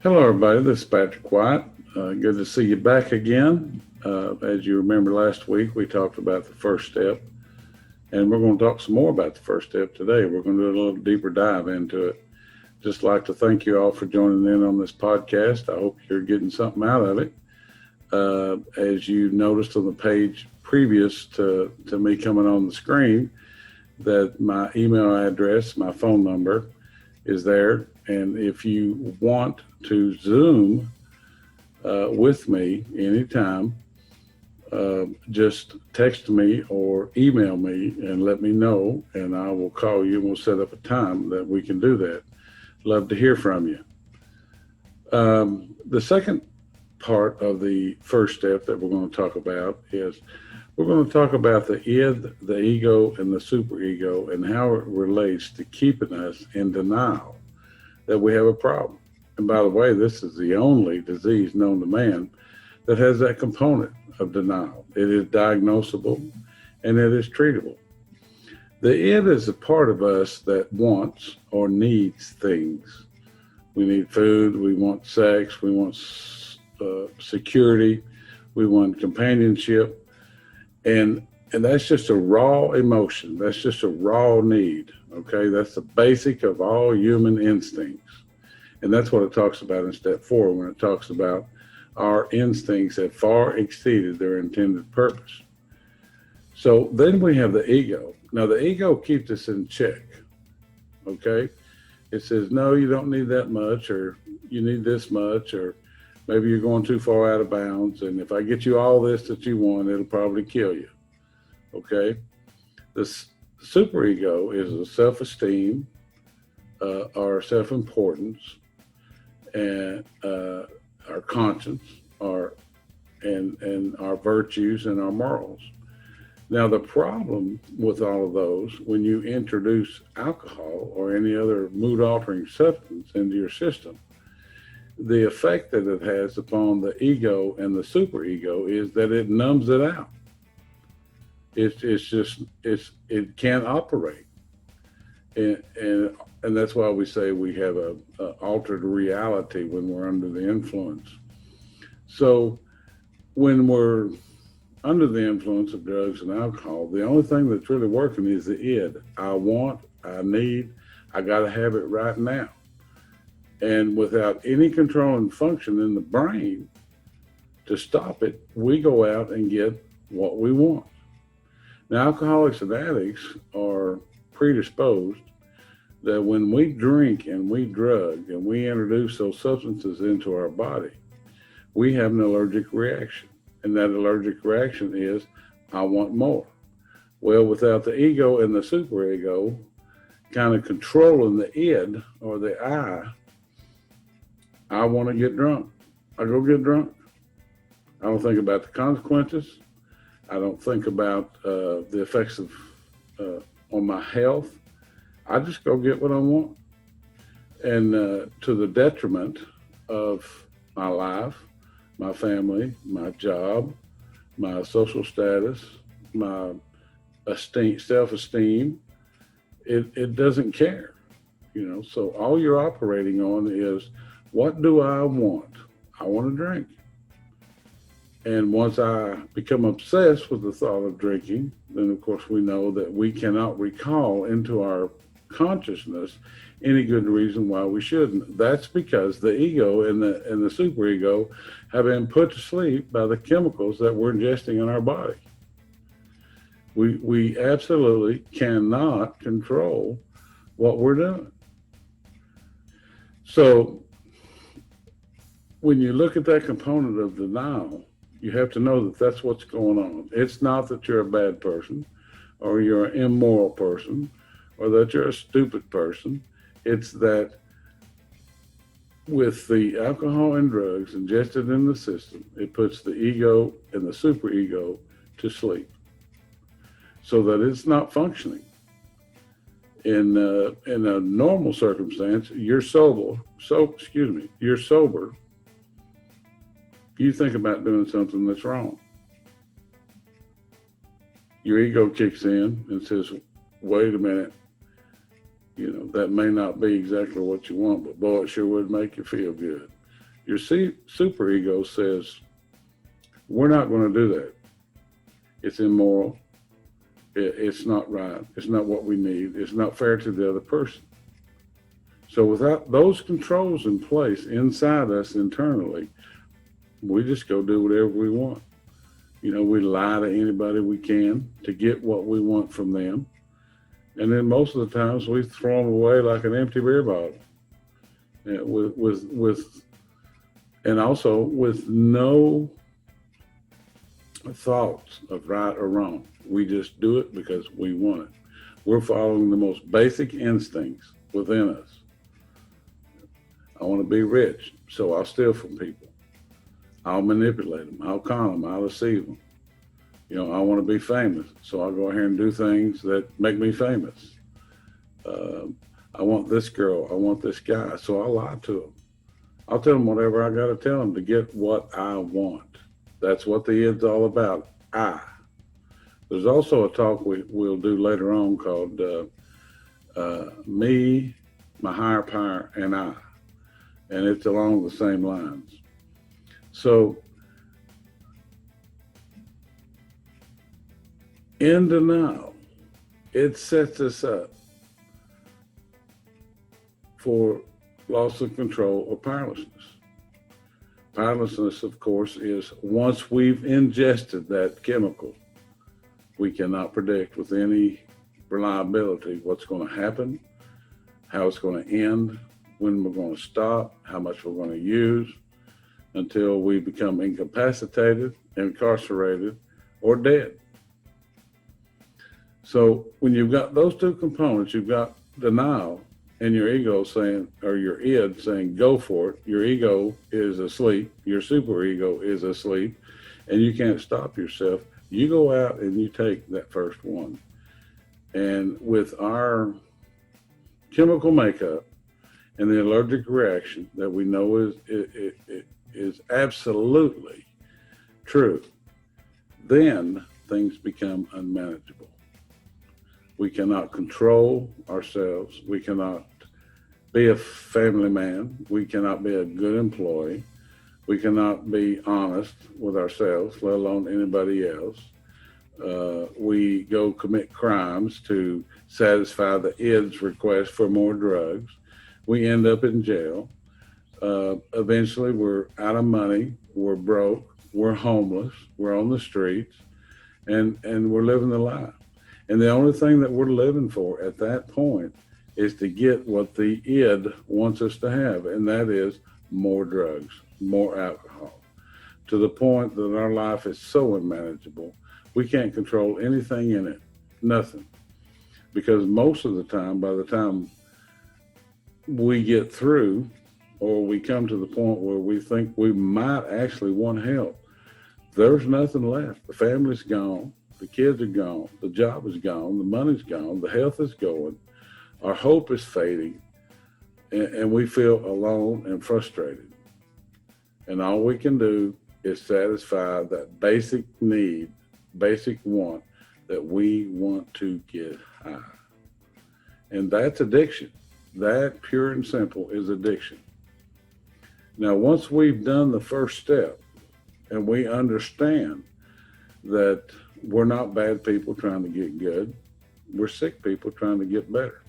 Hello, everybody. This is Patrick White. Good to see you back again. As you remember, last week we talked about the first step, and we're going to talk some more about the first step today. We're going to do a little deeper dive into it. Just like to thank you all for joining in on this podcast. I hope you're getting something out of it. As you noticed on the page previous to me coming on the screen, that my email address, my phone number is there. And if you want to Zoom with me anytime, just text me or email me and let me know, and I will call you and we'll set up a time that we can do that. Love to hear from you. The second part of the first step that we're going to talk about is we're going to talk about the id, the ego, and the superego and how it relates to keeping us in denial that we have a problem. And by the way, this is the only disease known to man that has that component of denial. It is diagnosable and it is treatable. The id is a part of us that wants or needs things. We need food, we want sex, we want security, we want companionship, and that's just a raw emotion. That's just a raw need. Okay, that's the basic of all human instincts. And that's what it talks about in step 4 when it talks about our instincts have far exceeded their intended purpose. So then we have the ego. Now the ego keeps us in check. Okay, it says, no, you don't need that much, or you need this much, or maybe you're going too far out of bounds. And if I get you all this that you want, it'll probably kill you. Okay, this superego is a self-esteem, our self-importance, and our conscience, and our virtues and our morals. Now, the problem with all of those, when you introduce alcohol or any other mood-altering substance into your system, the effect that it has upon the ego and the superego is that it numbs it out. It can't operate, and that's why we say we have a altered reality when we're under the influence. So when we're under the influence of drugs and alcohol, the only thing that's really working is the id. I want, I need, I got to have it right now. And without any control and function in the brain to stop it, we go out and get what we want. Now, alcoholics and addicts are predisposed that when we drink and we drug and we introduce those substances into our body, we have an allergic reaction. And that allergic reaction is, I want more. Well, without the ego and the superego kind of controlling the id or the I want to get drunk. I go get drunk. I don't think about the consequences. I don't think about the effects of on my health. I just go get what I want, and to the detriment of my life, my family, my job, my social status, my self-esteem. It doesn't care, So all you're operating on is, what do I want? I want to drink. And once I become obsessed with the thought of drinking, then of course we know that we cannot recall into our consciousness any good reason why we shouldn't. That's because the ego and the superego have been put to sleep by the chemicals that we're ingesting in our body. We absolutely cannot control what we're doing. So when you look at that component of denial, you have to know that that's what's going on. It's not that you're a bad person or you're an immoral person or that you're a stupid person. It's that with the alcohol and drugs ingested in the system, it puts the ego and the superego to sleep so that it's not functioning. In a normal circumstance, you're sober. You think about doing something that's wrong. Your ego kicks in and says, wait a minute, that may not be exactly what you want, but boy, it sure would make you feel good. Your superego says, we're not going to do that. It's immoral. It's not right. It's not what we need. It's not fair to the other person. So without those controls in place inside us internally, we just go do whatever we want. We lie to anybody we can to get what we want from them. And then most of the times we throw them away like an empty beer bottle. And also with no thoughts of right or wrong. We just do it because we want it. We're following the most basic instincts within us. I want to be rich, so I'll steal from people. I'll manipulate them. I'll con them. I'll deceive them. I want to be famous, so I'll go ahead and do things that make me famous. I want this girl. I want this guy, so I'll lie to them. I'll tell them whatever I got to tell them to get what I want. That's what the id's all about. There's also a talk we'll do later on called Me, My Higher Power, and I. And it's along the same lines. So, in denial, it sets us up for loss of control or powerlessness. Powerlessness, of course, is once we've ingested that chemical, we cannot predict with any reliability what's going to happen, how it's going to end, when we're going to stop, how much we're going to use, until we become incapacitated, incarcerated, or dead. So when you've got those two components, you've got denial and your ego saying, or your id saying, go for it. Your ego is asleep. Your superego is asleep, and you can't stop yourself. You go out and you take that first one. And with our chemical makeup and the allergic reaction that we know is absolutely true, then things become unmanageable. We cannot control ourselves. We cannot be a family man. We cannot be a good employee. We cannot be honest with ourselves, let alone anybody else. We go commit crimes to satisfy the id's request for more drugs. We end up in jail. Eventually, we're out of money. We're broke. We're homeless. We're on the streets, and we're living the life. And the only thing that we're living for at that point is to get what the id wants us to have, and that is more drugs, more alcohol, to the point that our life is so unmanageable, we can't control anything in it, nothing. Because most of the time, by the time we get through, or we come to the point where we think we might actually want help, there's nothing left. The family's gone. The kids are gone, the job is gone, the money's gone, the health is going, our hope is fading, and we feel alone and frustrated. And all we can do is satisfy that basic need, basic want, that we want to get high. And that's addiction. That, pure and simple, is addiction. Now, once we've done the first step, and we understand that we're not bad people trying to get good. We're sick people trying to get better.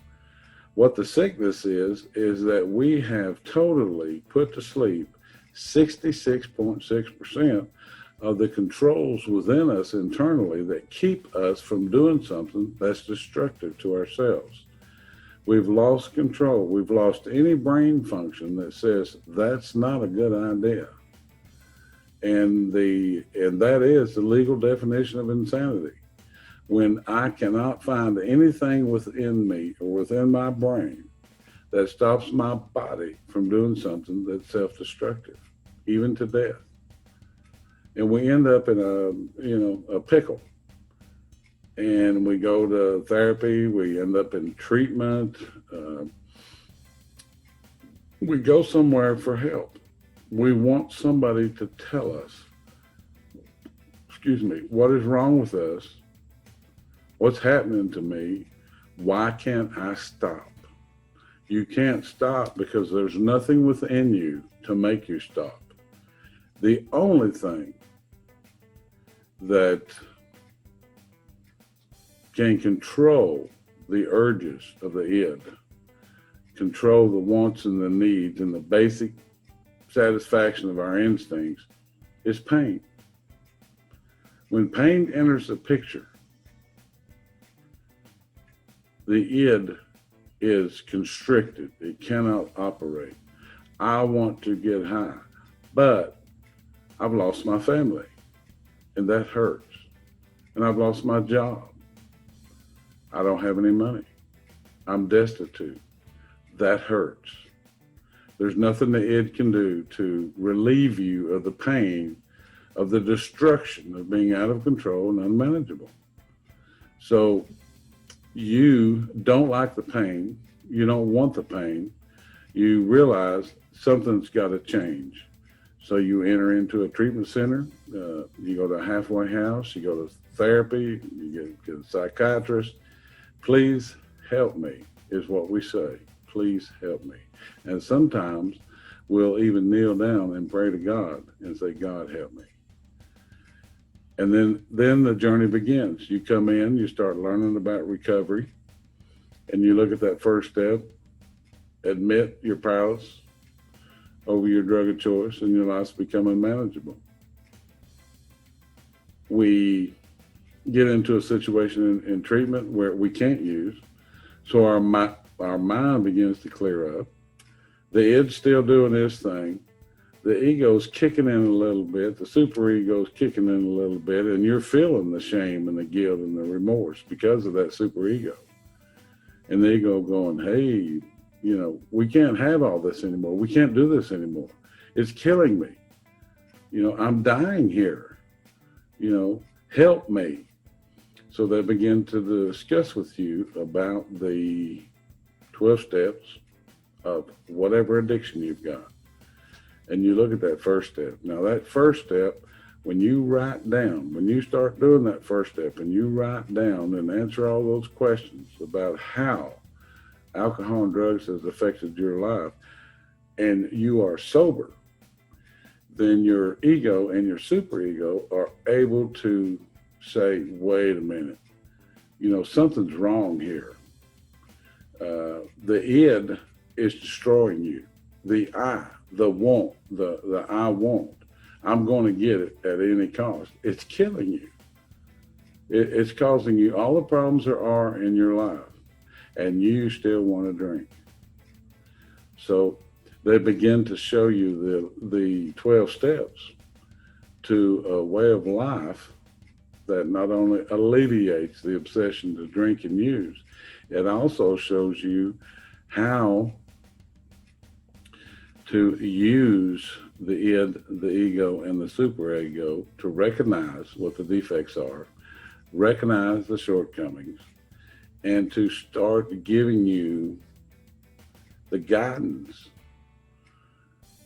What the sickness is that we have totally put to sleep 66.6% of the controls within us internally that keep us from doing something that's destructive to ourselves. We've lost control. We've lost any brain function that says that's not a good idea. And that is the legal definition of insanity. When I cannot find anything within me or within my brain that stops my body from doing something that's self-destructive, even to death. And we end up in a pickle. And we go to therapy, we end up in treatment, we go somewhere for help. We want somebody to tell us, what is wrong with us? What's happening to me? Why can't I stop? You can't stop because there's nothing within you to make you stop. The only thing that can control the urges of the id, control the wants and the needs and the basic satisfaction of our instincts, is pain. When pain enters the picture, the id is constricted. It cannot operate. I want to get high, but I've lost my family, and that hurts. And I've lost my job. I don't have any money. I'm destitute. That hurts. There's nothing the id can do to relieve you of the pain of the destruction of being out of control and unmanageable. So you don't like the pain. You don't want the pain. You realize something's got to change. So you enter into a treatment center. You go to a halfway house. You go to therapy. You get a psychiatrist. Please help me is what we say. Please help me. And sometimes we'll even kneel down and pray to God and say, God, help me. And then the journey begins. You come in, you start learning about recovery, and you look at that first step, admit your powerless over your drug of choice, and your life's becoming manageable. We get into a situation in treatment where we can't use, so our mind begins to clear up. The id's still doing its thing. The ego's kicking in a little bit. The superego's kicking in a little bit, and you're feeling the shame and the guilt and the remorse because of that superego. And the ego going, hey, we can't have all this anymore. We can't do this anymore. It's killing me. I'm dying here. Help me. So they begin to discuss with you about the 12 steps of whatever addiction you've got. And you look at that first step. Now, that first step, when you write down, when you start doing that first step and you write down and answer all those questions about how alcohol and drugs has affected your life, and you are sober, then your ego and your superego are able to say, wait a minute, something's wrong here. The id is destroying you. The I, the want, the I want, I'm going to get it at any cost. It's killing you. It's causing you all the problems there are in your life, and you still want to drink. So they begin to show you the 12 steps to a way of life that not only alleviates the obsession to drink and use, it also shows you how to use the id, the ego, and the superego to recognize what the defects are, recognize the shortcomings, and to start giving you the guidance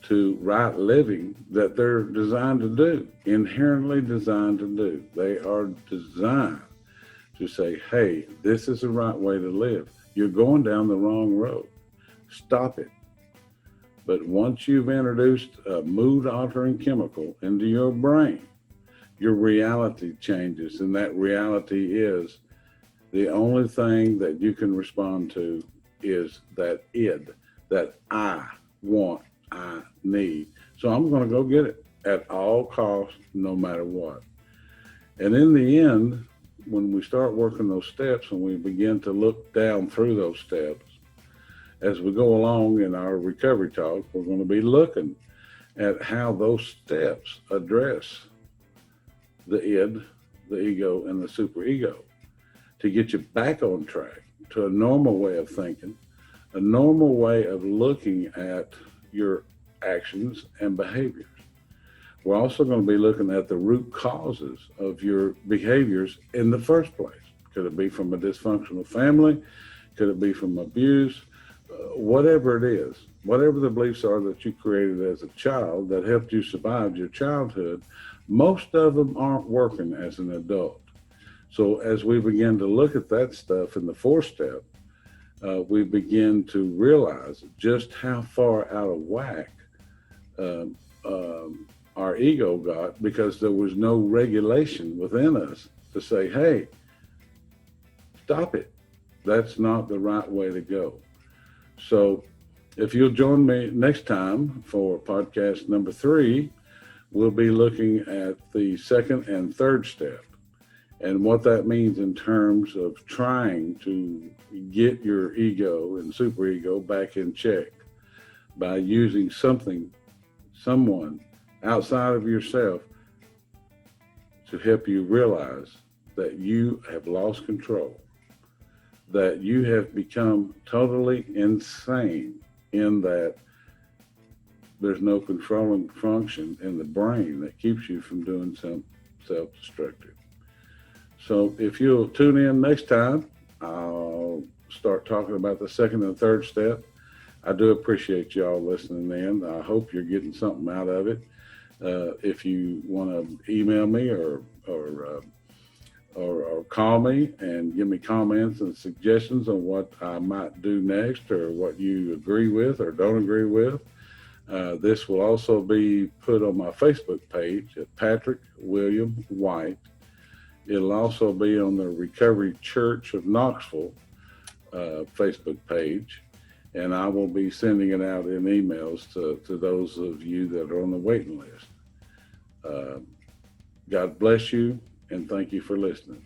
to right living that they're designed to do, inherently designed to do. They are designed to say, hey, this is the right way to live. You're going down the wrong road. Stop it. But once you've introduced a mood-altering chemical into your brain, your reality changes, and that reality is the only thing that you can respond to is that id, that I want, I need. So I'm going to go get it at all costs, no matter what. And in the end, when we start working those steps and we begin to look down through those steps, as we go along in our recovery talk, we're going to be looking at how those steps address the id, the ego, and the superego to get you back on track to a normal way of thinking, a normal way of looking at your actions and behaviors. We're also going to be looking at the root causes of your behaviors in the first place. Could it be from a dysfunctional family? Could it be from abuse? Whatever it is, whatever the beliefs are that you created as a child that helped you survive your childhood, most of them aren't working as an adult. So as we begin to look at that stuff in the fourth step, we begin to realize just how far out of whack um, our ego got because there was no regulation within us to say, hey, stop it. That's not the right way to go. So if you'll join me next time for podcast number 3, we'll be looking at the second and third step and what that means in terms of trying to get your ego and superego back in check by using someone outside of yourself to help you realize that you have lost control, that you have become totally insane in that there's no controlling function in the brain that keeps you from doing something self-destructive. So if you'll tune in next time, I'll start talking about the second and third step. I do appreciate y'all listening in. I hope you're getting something out of it. If you want to email me or call me and give me comments and suggestions on what I might do next or what you agree with or don't agree with, this will also be put on my Facebook page at Patrick William White. It'll also be on the Recovery Church of Knoxville Facebook page, and I will be sending it out in emails to those of you that are on the waiting list. God bless you, and thank you for listening.